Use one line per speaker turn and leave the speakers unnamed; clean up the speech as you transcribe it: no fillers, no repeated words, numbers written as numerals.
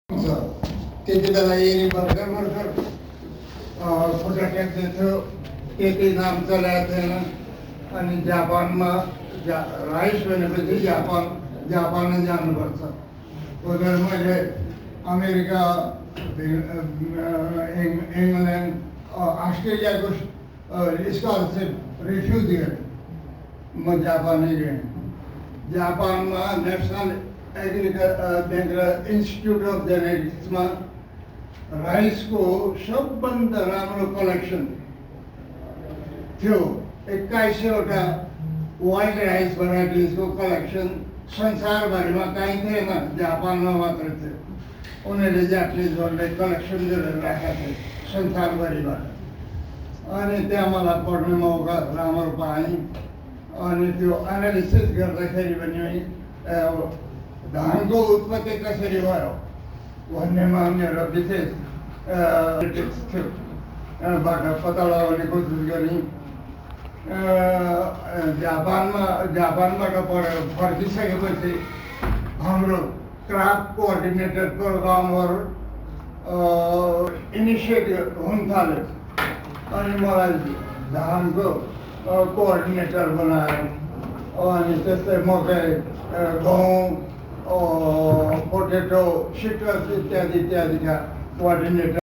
त्यति बेला यही भर्खर भर्खर फुटाकेट थियो, त्यति नाम चलाएको थिएन। अनि जापानमा राइस भनेपछि जापानै जानुपर्छ। उधर मैले अमेरिका, इङ्ल्यान्ड, अस्ट्रेलियाको स्कलरसिप रिफ्युज गरेँ। म जापानै गएँ। जापानमा नेसनल एग्रिकल्चर इन्स्टिट्युट अफ जेनेटिक्समा राइसको सबभन्दा राम्रो कलेक्सन थियो। 2100वटा वाइट राइस भेराइटिजको कलेक्सन संसारभरिमा कहीँ थिएन, जापानमा मात्र थियो। उनीहरूले जापानिजहरूले कलेक्सन गरेर राखेका थिए संसारभरिबाट। अनि त्यहाँ मलाई पढ्ने मौका राम्रो पाएँ। अनि त्यो एनालिसिस गर्दाखेरि पनि धानको उत्पत्ति कसरी भयो भन्नेमा मेरो विशेष थियो। बाट पत्ता लगाउने कोसिस गरेँ। जापानबाट पढेर फर्किसकेपछि हाम्रो क्राप कोअर्डिनेटर प्रोग्रामहरू इनिसिएट हुन थाल्यो। अनि मलाई धानको कोअर्डिनेटर बनायो। अनि त्यस्तै मकै, गहुँ, पोटेटो, सिट्रस इत्यादि इत्यादिका कोअर्डिनेटर